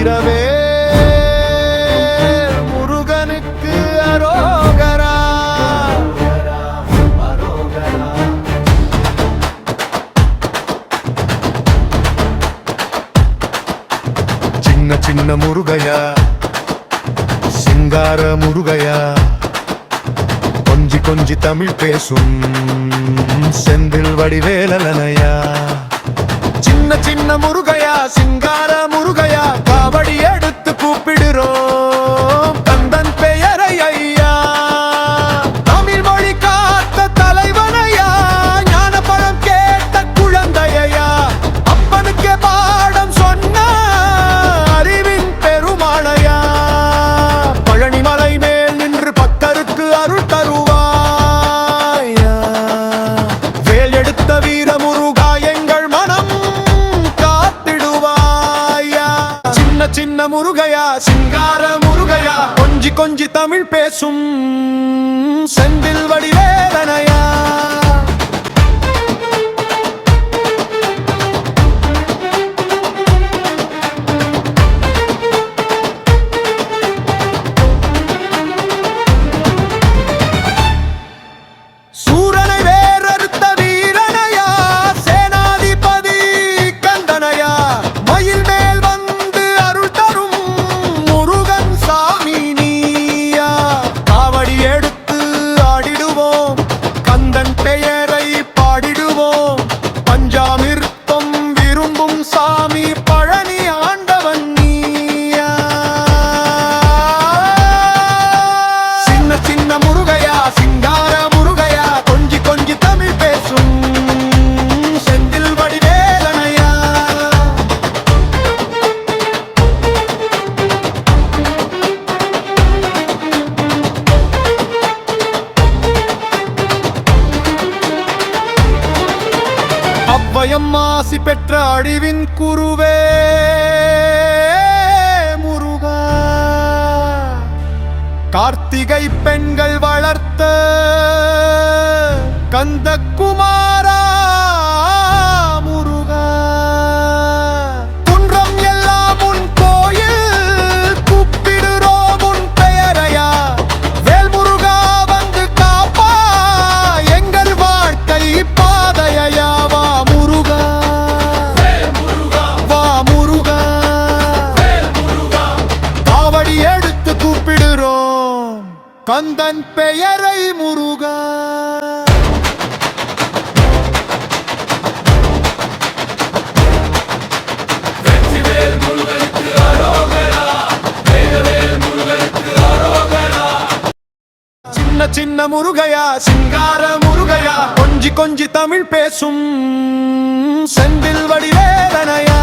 வீரவே முருகனுக்கு அரோகரா. சின்ன சின்ன முருகையா சிங்கார முருகையா கொஞ்சி கொஞ்சி தமிழ் பேசும் செந்தில் வடிவேலனையா. சின்ன சின்ன முருகையா சிங்கார முருகையா காவடி எடுத்து கூப்பிடுறோம் கந்தன் பெயரை ஐயா. தமிழ் மொழி காத்த தலைவனையா ஞான பழம் கேட்ட குழந்தையா அப்பனுக்கே பாடம் சொன்ன அறிவின் பெருமாளையா. பழனிமலை மேல் நின்று பக்தருக்கு அருள் தருவாயா. வேல் எடுத்த வீர முருகா எங்கள் மனம் காத்திடுவாயா. சின்ன சின்ன முருகையா சிங்கார முருகையா கொஞ்சி கொஞ்சி தமிழ் பேசும் செந்தில் வடிவேலனையா. சூரனை வேறறுத்த வீரனையா சேனாதிபதி கந்தனையா. மயில் மேல் வந்து அருள் தரும் முருகன் சாமி நீயா. காவடி எடுத்து ஆடிடுவோம் கந்தன் பெயரை பாடிடுவோம். பஞ்சாமிர்த்தம் விரும்பும் சாமி பழனி ஆண்டவன் நீயா. சின்ன சின்ன முருகையா சிங்கார முருகையா கொஞ்சி கொஞ்சி தமிழ் பேசும் செந்தில் வடிவேலனையா. அவ்வயம் ஆசி பெற்ற அழிவின் குருவே முருகா. கார்த்திகை பெண்கள் வளர்த்த கந்தகுமாரா முருகா. குன்றம் எல்லாம் உன் கோயில் கூப்பிடுறோம் உன் பெயரையா. வேல் முருகா வந்து காப்பா எங்கள் வாழ்க்கை பாதையா. வா முருகா வா முருகா காவடி எடுத்து கூப்பிடுறோம் கந்தன் பெயரை முருகா. சின்ன சின்ன முருகையா சிங்கார முருகையா கொஞ்சி கொஞ்சி தமிழ் பேசும் செந்தில் வடிவேலனையா.